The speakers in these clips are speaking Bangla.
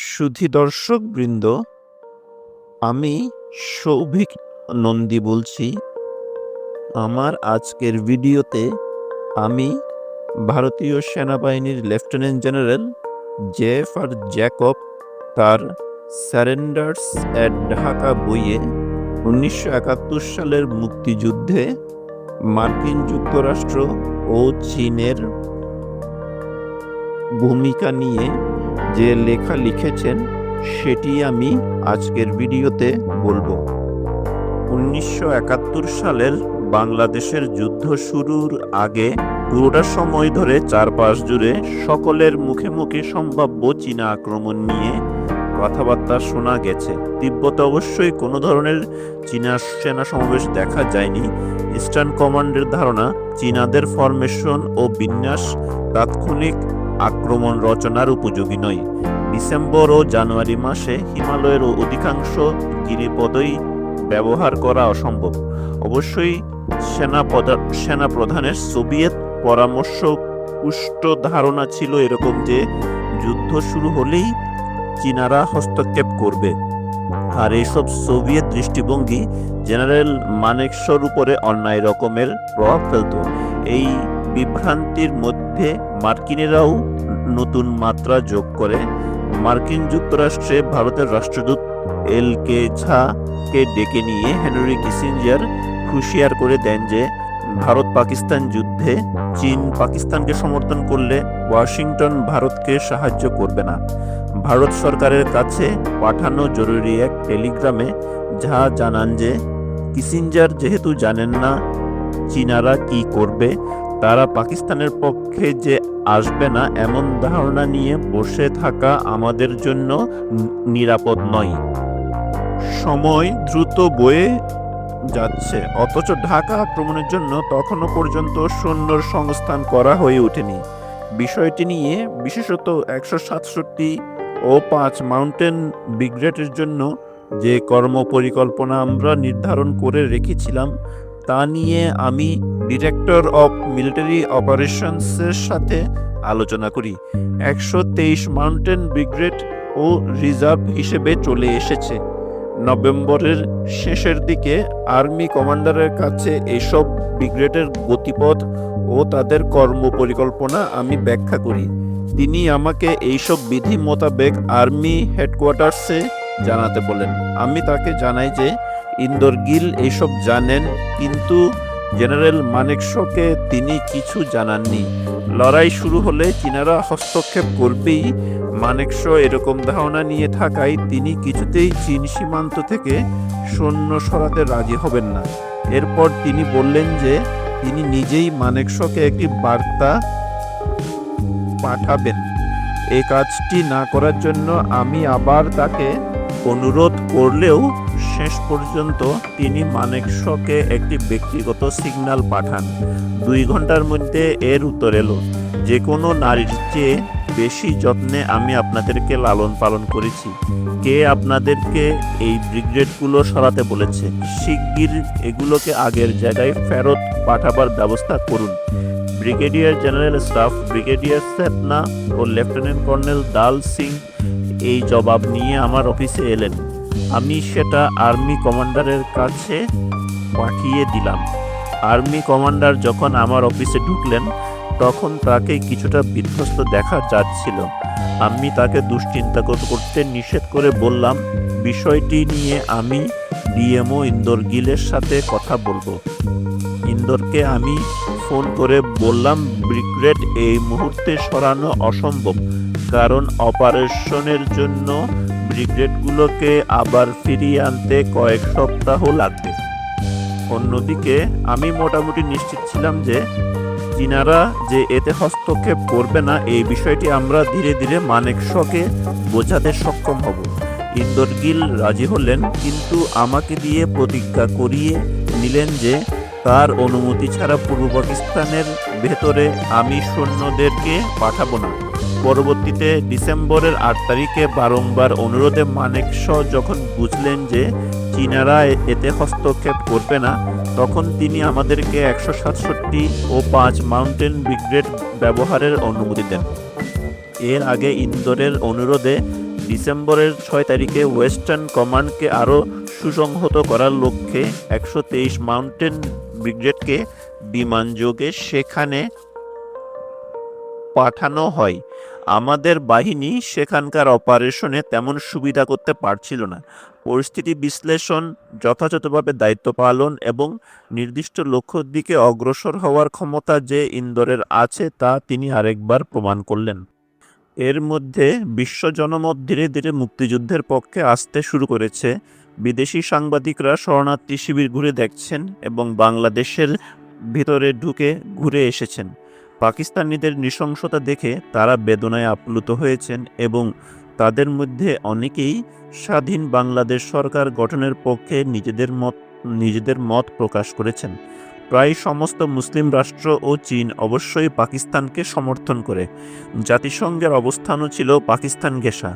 সুধী দর্শক বৃন্দ, আমি সৌভিক নন্দী বলছি। আমার আজকের ভিডিওতে আমি ভারতীয় সেনাবাহিনীর লেফটেন্যান্ট জেনারেল জেএফআর জ্যাকব তার সারেন্ডার্স অ্যাট ঢাকা বইয়ে 1971 সালের মুক্তিযুদ্ধে মার্কিন যুক্তরাষ্ট্র ও চীনের ভূমিকা নিয়ে যে লেখা লিখেছেন সেটি আমি আজকের ভিডিওতে বলবো। 1971 সালের বাংলাদেশের যুদ্ধ শুরুর আগে পুরোটা সময় ধরে চারপাশ জুড়ে সকলের মুখে মুখে সম্ভাব্য চীনা আক্রমণ নিয়ে কথাবার্তা শোনা গেছে। তিব্বতে অবশ্যই কোনো ধরনের চীনা সেনা সমাবেশ দেখা যায়নি। ইস্টার্ন কমান্ডের ধারণা, চীনাদের ফরমেশন ও বিন্যাস তাৎক্ষণিক আক্রমণ রচনার উপযোগী নয়। ডিসেম্বর ও জানুয়ারি মাসে হিমালয়ের অধিকাংশ গিরিপথই ব্যবহার করা অসম্ভব। অবশ্যই সেনা প্রধানের সোভিয়েত পরামর্শ পুষ্ট ধারণা ছিল এরকম যে যুদ্ধ শুরু হলেই চীনারা হস্তক্ষেপ করবে, আর এইসব সোভিয়েত দৃষ্টিভঙ্গি জেনারেল মানেকশর উপরে অন্যায় রকমের প্রভাব ফেলত। এই বিভ্রান্তির মধ্যে মার্কিনেরাও নতুন মাত্রা যোগ করে। মার্কিন যুক্তরাষ্ট্রে ভারতের রাষ্ট্রদূত এল.কে. ঝাকে ডেকে নিয়ে হেনরি কিসিঞ্জার হুঁশিয়ার করে দেন যে ভারত পাকিস্তান যুদ্ধে চীন পাকিস্তানকে সমর্থন করলে ওয়াশিংটন ভারতকে সাহায্য করবে না। ভারত সরকারের কাছে পাঠানো জরুরি এক টেলিগ্রামে ঝা জানান যে কিসিঞ্জার যেহেতু জানেন না চীনারা কি করবে, তারা পাকিস্তানের পক্ষে যে আসবে না এমন ধারণা নিয়ে বসে থাকা আমাদের জন্য নিরাপদ নয়। সময় দ্রুত বয়ে যাচ্ছে, অথচ ঢাকা আক্রমণের জন্য তখনও পর্যন্ত সৈন্যর সংস্থান করা হয়ে ওঠেনি। বিষয়টি নিয়ে বিশেষত 167 ও 5 মাউন্টেন ব্রিগেডের জন্য যে কর্মপরিকল্পনা আমরা নির্ধারণ করে রেখেছিলাম তা নিয়ে আমি ডিরেক্টর অফ মিলিটারি অপারেশনসের সাথে আলোচনা করি। 123 মাউন্টেন ব্রিগেড ও রিজার্ভ হিসেবে চলে এসেছে। নভেম্বরের শেষের দিকে আর্মি কমান্ডারের কাছে এসব ব্রিগেডের গতিপথ ও তাদের কর্মপরিকল্পনা আমি ব্যাখ্যা করি। তিনি আমাকে এইসব বিধি মোতাবেক আর্মি হেডকোয়ার্টার্সে জানাতে বলেন। আমি তাকে জানাই যে ইন্দরগিল এইসব জানেন, কিন্তু জেনারেল মানেকশকে তিনি কিছু জানাননি। লড়াই শুরু হলে চীনারা হস্তক্ষেপ করবেই মানেকশ এরকম ধারণা নিয়ে থাকায় তিনি কিছুতেই চীন সীমান্ত থেকে সৈন্য সরাতে রাজি হবেন না। এরপর তিনি বললেন যে তিনি নিজেই মানেকশকে একটি বার্তা পাঠাবেন। এই কাজটি না করার জন্য আমি আবার তাকে অনুরোধ করলেও শেষ পর্যন্ত তিনি মানেকশকে একটি ব্যক্তিগত সিগন্যাল পাঠান। 2 ঘন্টার মধ্যে এর উত্তর এলো, যে কোনো নারীর চেয়ে বেশি যত্নে আমি আপনাদেরকে লালন পালন করেছি। কে আপনাদেরকে এই ব্রিগেডগুলো সরাতে বলেছে? শিগগির এগুলোকে আগের জায়গায় ফেরত পাঠাবার ব্যবস্থা করুন। ব্রিগেডিয়ার জেনারেল স্টাফ ব্রিগেডিয়ার সেতনা ও লেফটেন্যান্ট কর্নেল দাল সিং এই জবাব নিয়ে আমার অফিসে এলেন। আমি সেটা আর্মি কমান্ডারের কাছে পাঠিয়ে দিলাম। আর্মি কমান্ডার যখন আমার অফিসে ঢুকলেন তখন তাকে কিছুটা বিধ্বস্ত দেখা যাচ্ছিল। আমি তাকে দুশ্চিন্তা করতে নিষেধ করে বললাম, বিষয়টি নিয়ে আমি ডিএমও ইন্দর গিলের সাথে কথা বলবো। ইন্দোরকে আমি ফোন করে বললাম ব্রিগেড এই মুহূর্তে সরানো অসম্ভব, কারণ অপারেশনের জন্য ব্রিগেডগুলোকে আবার ফিরিয়ে আনতে কয়েক সপ্তাহ লাগবে। অন্যদিকে আমি মোটামুটি নিশ্চিত ছিলাম যে চীনারা যে এতে হস্তক্ষেপ করবে না এই বিষয়টি আমরা ধীরে ধীরে মানেকশকে বোঝাতে সক্ষম হব। ইন্দরগিল রাজি হলেন, কিন্তু আমাকে দিয়ে প্রতিজ্ঞা করিয়ে নিলেন যে তার অনুমতি ছাড়া পূর্ব পাকিস্তানের ভেতরে আমি সৈন্যদেরকে পাঠাবো না। পরবর্তীতে ডিসেম্বরের 8 তারিখে বারংবার অনুরোধে মানেকশ যখন বুঝলেন যে চীনারা এতে হস্তক্ষেপ করবে না, তখন তিনি আমাদেরকে 167 ও 5 মাউন্টেন ব্রিগেড ব্যবহারের অনুমতি দেন। এর আগে ইন্দোরের অনুরোধে ডিসেম্বরের 6 তারিখে ওয়েস্টার্ন কমান্ডকে আরও সুসংহত করার লক্ষ্যে 123 মাউন্টেন ব্রিগেডকে বিমানযোগে সেখানে পাঠানো হয়। আমাদের বাহিনী সেখানকার অপারেশনে তেমন সুবিধা করতে পারছিল না। পরিস্থিতি বিশ্লেষণ, যথাযথভাবে দায়িত্ব পালন এবং নির্দিষ্ট লক্ষ্যের দিকে অগ্রসর হওয়ার ক্ষমতা যে ইন্দোরের আছে তা তিনি আরেকবার প্রমাণ করলেন। এর মধ্যে বিশ্ব জনমত ধীরে ধীরে মুক্তিযুদ্ধের পক্ষে আসতে শুরু করেছে। বিদেশি সাংবাদিকরা শরণার্থী শিবির ঘুরে দেখছেন এবং বাংলাদেশের ভিতরে ঢুকে ঘুরে এসেছেন। পাকিস্তানিদের নৃশংসতা দেখে তারা বেদনায় আপ্লুত হয়েছেন এবং তাদের মধ্যে অনেকেই স্বাধীন বাংলাদেশ সরকার গঠনের পক্ষে নিজেদের মত প্রকাশ করেছেন। প্রায় সমস্ত মুসলিম রাষ্ট্র ও চীন অবশ্যই পাকিস্তানকে সমর্থন করে। জাতিসংঘের অবস্থানও ছিল পাকিস্তান ঘেঁষা।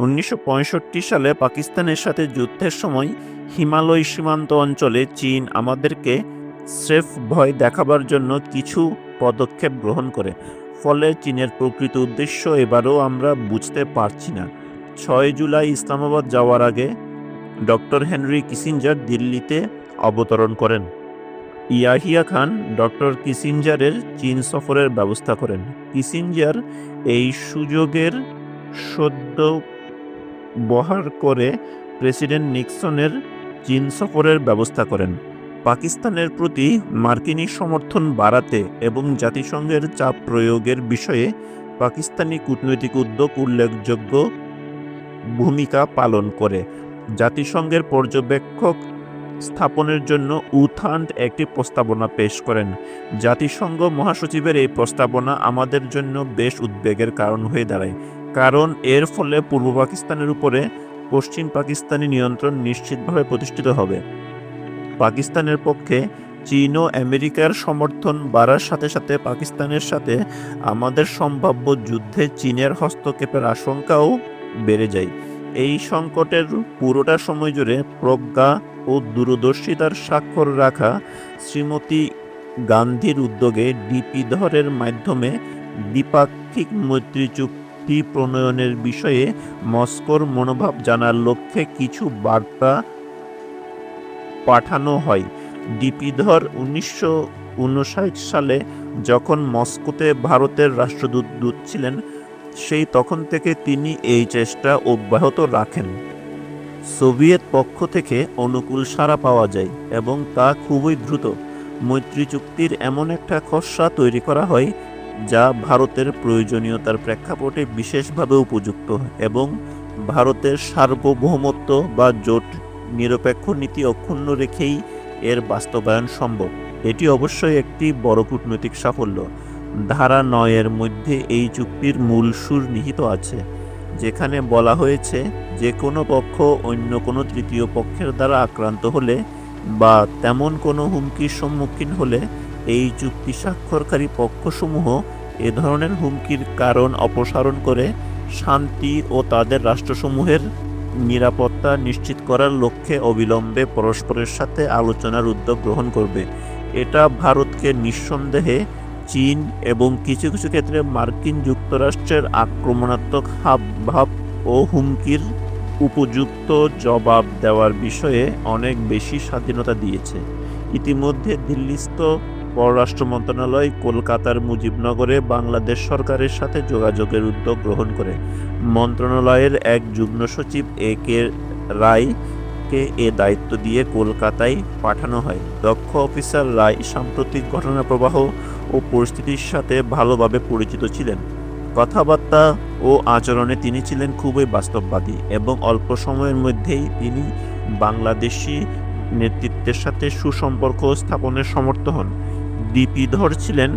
1965 সালে পাকিস্তানের সাথে যুদ্ধের সময় হিমালয় সীমান্ত অঞ্চলে চীন আমাদেরকে স্রেফ ভয় দেখাবার জন্য কিছু পদক্ষেপ গ্রহণ করে। ফলে চীনের প্রকৃত উদ্দেশ্য এবারও আমরা বুঝতে পারছি না। 6 জুলাই ইসলামাবাদ যাওয়ার আগে ডক্টর হেনরি কিসিঞ্জার দিল্লিতে অবতরণ করেন। ইয়াহিয়া খান ডক্টর কিসিঞ্জারের চীন সফরের ব্যবস্থা করেন। কিসিঞ্জার এই সুযোগের সদ্ব্যবহার করে প্রেসিডেন্ট নিক্সনের চীন সফরের ব্যবস্থা করেন। পাকিস্তানের প্রতি মার্কিনী সমর্থন বাড়াতে এবং জাতিসংঘের চাপ প্রয়োগের বিষয়ে পাকিস্তানি কূটনৈতিক উদ্যোগ উল্লেখযোগ্য ভূমিকা পালন করে। জাতিসংঘের পর্যবেক্ষক স্থাপনের জন্য উথান্ড একটি প্রস্তাবনা পেশ করেন। জাতিসংঘ মহাসচিবের এই প্রস্তাবনা আমাদের জন্য বেশ উদ্বেগের কারণ হয়ে দাঁড়ায়, কারণ এর ফলে পূর্ব পাকিস্তানের উপরে পশ্চিম পাকিস্তানি নিয়ন্ত্রণ নিশ্চিতভাবে প্রতিষ্ঠিত হবে। পাকিস্তানের পক্ষে চীন ও আমেরিকার সমর্থন বাড়ার সাথে সাথে পাকিস্তানের সাথে আমাদের সম্ভাব্য যুদ্ধে চীনের হস্তক্ষেপের আশঙ্কাও বেড়ে যায়। এই সংকটের পুরোটা সময় জুড়ে প্রজ্ঞা ও দূরদর্শিতার স্বাক্ষর রাখা শ্রীমতী গান্ধীর উদ্যোগে ডিপি ধরের মাধ্যমে দ্বিপাক্ষিক মৈত্রী চুক্তি প্রণয়নের বিষয়ে মস্কোর মনোভাব জানার লক্ষ্যে কিছু বার্তা পাঠানো হয়। ডিপি ধর 1959 সালে যখন মস্কোতে ভারতের রাষ্ট্রদূত ছিলেন, সেই তখন থেকে তিনি এই চেষ্টা অব্যাহত রাখেন। সোভিয়েত পক্ষ থেকে অনুকূল সাড়া পাওয়া যায় এবং তা খুবই দ্রুত। মৈত্রী চুক্তির এমন একটা খসড়া তৈরি করা হয় যা ভারতের প্রয়োজনীয়তার প্রেক্ষাপটে বিশেষভাবে উপযুক্ত এবং ভারতের সার্বভৌমত্ব বা জোট নিরপেক্ষ নীতি অক্ষুণ্ণ রেখেই এর বাস্তবায়ন সম্ভব। এটি অবশ্যই একটি বড় কূটনৈতিক সাফল্য। ধারা 9 মধ্যে এই চুক্তির মূল সুর নিহিত আছে, যেখানে বলা হয়েছে যে কোনো পক্ষ অন্য কোনো তৃতীয় পক্ষের দ্বারা আক্রান্ত হলে বা তেমন কোনো হুমকির সম্মুখীন হলে এই চুক্তি স্বাক্ষরকারী পক্ষসমূহ এ ধরনের হুমকির কারণ অপসারণ করে শান্তি ও তাদের রাষ্ট্রসমূহের নিরাপত্তা নিশ্চিত করার লক্ষ্যে অবিলম্বে পরস্পরের সাথে আলোচনার উদ্যোগ গ্রহণ করবে। এটা ভারতকে নিঃসন্দেহে চীন এবং কিছু কিছু ক্ষেত্রে মার্কিন যুক্তরাষ্ট্রের আক্রমণাত্মক হাবভাব ও হুমকির উপযুক্ত জবাব দেওয়ার বিষয়ে অনেক বেশি স্বাধীনতা দিয়েছে। ইতিমধ্যে দিল্লিস্থ পররাষ্ট্র মন্ত্রণালয় কলকাতার মুজিবনগরে বাংলাদেশ সরকারের সাথে যোগাযোগের উদ্যোগ গ্রহণ করে। মন্ত্রণালয়ের এক যুগ্ম সচিব A.K. রায়কে এ দায়িত্ব দিয়ে কলকাতায় পাঠানো হয়। দক্ষ অফিসার রায় সাম্প্রতিক ঘটনা প্রবাহ ও পরিস্থিতির সাথে ভালোভাবে পরিচিত ছিলেন। কথাবার্তা ও আচরণে তিনি ছিলেন খুবই বাস্তববাদী এবং অল্প সময়ের মধ্যেই তিনি বাংলাদেশি নেতৃত্বের সাথে সুসম্পর্ক স্থাপনের সমর্থ হন। ডিপি ধর ছিলেন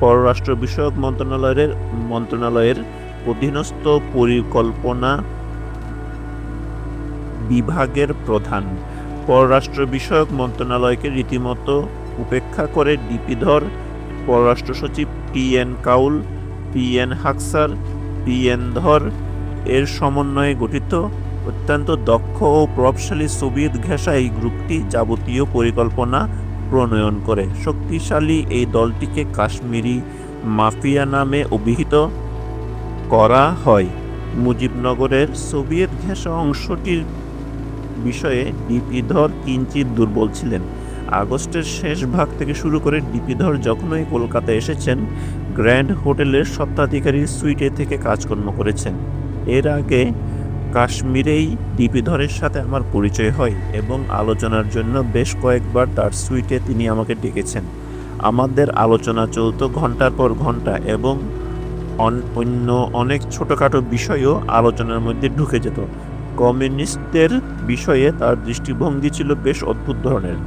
পররাষ্ট্র বিষয়ক মন্ত্রণালয়ের অধীনস্থ পরিকল্পনা বিভাগের প্রধান। পররাষ্ট্র বিষয়ক মন্ত্রণালয়কে রীতিমতো উপেক্ষা করে ডিপি ধর, পররাষ্ট্র সচিব T.N. Cowl, P.N. হাকসার, P.N. ধর এর সমন্বয়ে গঠিত অত্যন্ত দক্ষ ও প্রভাবশালী সোভিয়েত ঘেঁষা এই গ্রুপটি যাবতীয় পরিকল্পনা প্রণয়ন করে। শক্তিশালী এই দলটিকে কাশ্মীরি মাফিয়া নামে অভিহিত করা হয়। মুজিবনগরের সোভিয়েত ঘেঁষা অংশটির বিষয়ে ডিপিধর কিঞ্চিৎ দুর্বল ছিলেন। আগস্টের শেষ ভাগ থেকে শুরু করে ডিপিধর যখনই কলকাতায় এসেছেন, গ্র্যান্ড হোটেলের স্বত্বাধিকারীর সুইটে থেকে কাজকর্ম করেছেন। এর আগে কাশ্মীরেই ডিপিধরের সাথে আমার পরিচয় হয় এবং আলোচনার জন্য বেশ কয়েকবার তার সুইটে তিনি আমাকে ডেকেছেন। আমাদের আলোচনা চলত ঘন্টার পর ঘন্টা এবং অন্য অনেক ছোটোখাটো বিষয়ও আলোচনার মধ্যে ঢুকে যেত। কমিউনিস্টদের বিষয়ে তার দৃষ্টিভঙ্গি ছিল বেশ অদ্ভুত ধরনের।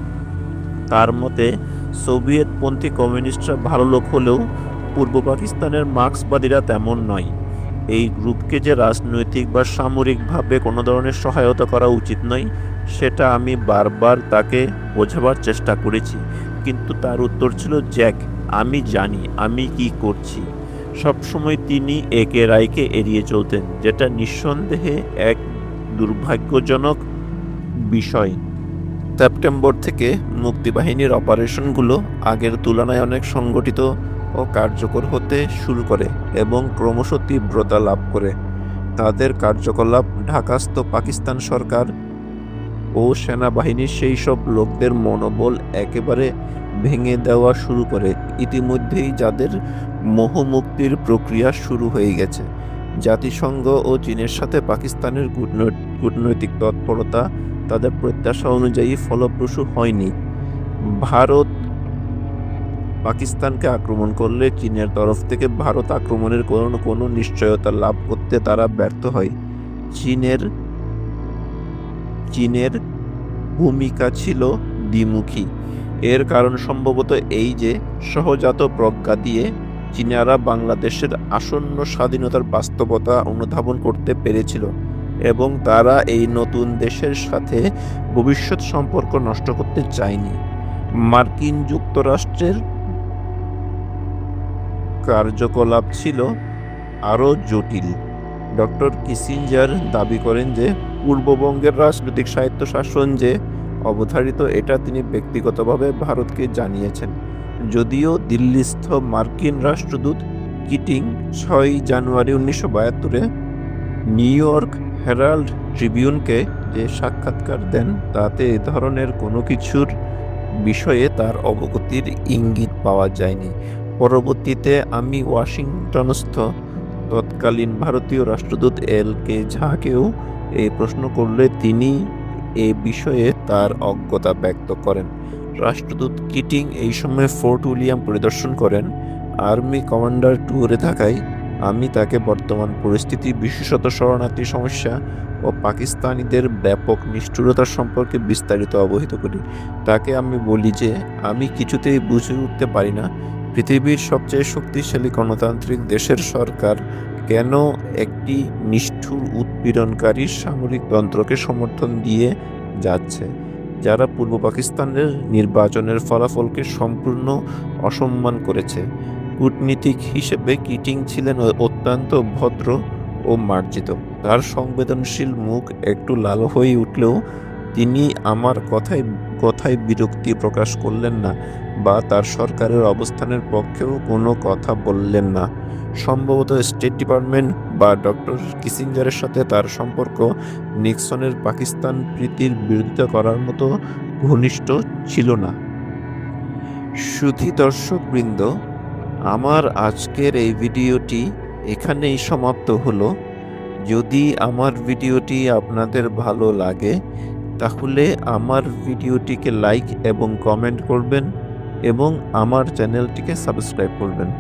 তার মতে সোভিয়েতপন্থী কমিউনিস্টরা ভালো লোক হলেও পূর্ব পাকিস্তানের মার্ক্সবাদীরা তেমন নয়। এই গ্রুপকে যে রাজনৈতিক বা সামরিকভাবে কোনো ধরনের সহায়তা করা উচিত নয়, সেটা আমি বারবার তাকে বোঝাবার চেষ্টা করেছি, কিন্তু তার উত্তর ছিল, জ্যাক, আমি জানি আমি কি করছি। সবসময় তিনি একে রায়কে এড়িয়ে চলতেন, যেটা নিঃসন্দেহে এক দুর্ভাগ্যজনক বিষয়। সেপ্টেম্বর থেকে মুক্তিবাহিনীর অপারেশনগুলো আগের তুলনায় অনেক সংগঠিত ও কার্যকর হতে শুরু করে এবং ক্রমশ তীব্রতা লাভ করে। তাদের কার্যকলাপ ঢাকাস্থ পাকিস্তান সরকার ও সেনাবাহিনীর সেই সব লোকদের মনোবল একেবারে ভেঙে দেওয়া শুরু করে। ইতিমধ্যেই যাদের মোহমুক্তির প্রক্রিয়া শুরু হয়ে গেছে। জাতিসংঘ ও চীনের সাথে পাকিস্তানের কূটনৈতিক তৎপরতা তাদের প্রত্যাশা অনুযায়ী ফলপ্রসূ হয়নি। ভারত পাকিস্তানকে আক্রমণ করলে চীনের তরফ থেকে ভারত আক্রমণের কোনো নিশ্চয়তা লাভ করতে তারা ব্যর্থ হয়। চীনের ভূমিকা ছিল দ্বিমুখী। এর কারণ সম্ভবত এই যে, সহজাত প্রজ্ঞা দিয়ে চীনারা বাংলাদেশের আসন্ন স্বাধীনতার বাস্তবতা অনুধাবন করতে পেরেছিল এবং তারা এই নতুন দেশের সাথে ভবিষ্যৎ সম্পর্ক নষ্ট করতে চায়নি। মার্কিন যুক্তরাষ্ট্রের কার্যকলাপ ছিল আরও জটিল। ডক্টর কিসিঞ্জার দাবি করেন যে পূর্ববঙ্গের রাজনৈতিক স্বায়ত্তশাসন যে অবধারিত, এটা তিনি ব্যক্তিগতভাবে ভারতকে জানিয়েছেন। যদিও দিল্লিস্থ মার্কিন রাষ্ট্রদূত কিটিং 6 জানুয়ারি 1972-এ নিউ ইয়র্ক হেরাল্ড ট্রিবিউনকে যে সাক্ষাৎকার দেন, তাতে এ ধরনের কোনো কিছুর বিষয়ে তার অবগতির ইঙ্গিত পাওয়া যায়নি। পরবর্তীতে আমি ওয়াশিংটনস্থ তৎকালীন ভারতীয় রাষ্ট্রদূত এল.কে. ঝাকেও এই প্রশ্ন করলে তিনি এ বিষয়ে তার অজ্ঞতা ব্যক্ত করেন। রাষ্ট্রদূত কিটিং এই সময় ফোর্ট উইলিয়াম পরিদর্শন করেন। আর্মি কমান্ডার ট্যুরে থাকায় আমি তাকে বর্তমান পরিস্থিতি, বিশেষত শরণার্থী সমস্যা ও পাকিস্তানিদের ব্যাপক নিষ্ঠুরতা সম্পর্কে বিস্তারিত অবহিত করি। তাকে আমি বলি যে আমি কিছুতেই বুঝে উঠতে পারি না পৃথিবীর সবচেয়ে শক্তিশালী গণতান্ত্রিক দেশের সরকার কেন একটি নিষ্ঠুর উৎপীড়নকারী সামরিক তন্ত্রকে সমর্থন দিয়ে যাচ্ছে, যারা পূর্ব পাকিস্তানের নির্বাচনের ফলাফলকে সম্পূর্ণ অসম্মান করেছে। কূটনীতিক হিসেবে কিটিং ছিলেন অত্যন্ত ভদ্র ও মার্জিত। তার সংবেদনশীল মুখ একটু লাল হয়ে উঠলেও তিনি আমার কথায় বিরক্তি প্রকাশ করলেন না বা তার সরকারের অবস্থানের পক্ষেও কোনো কথা বললেন না। সম্ভবত স্টেট ডিপার্টমেন্ট বা ডক্টর কিসিঞ্জারের সাথে তার সম্পর্ক নিক্সনের পাকিস্তান প্রীতির বিরোধিতা করার মতো ঘনিষ্ঠ ছিল না। সুধী দর্শকবৃন্দ, আমার আজকের এই ভিডিওটি এখানেই সমাপ্ত হলো। যদি আমার ভিডিওটি আপনাদের ভালো লাগে তাহলে আমার ভিডিওটিকে লাইক এবং কমেন্ট করবেন এবং আমার চ্যানেলটিকে সাবস্ক্রাইব করবেন।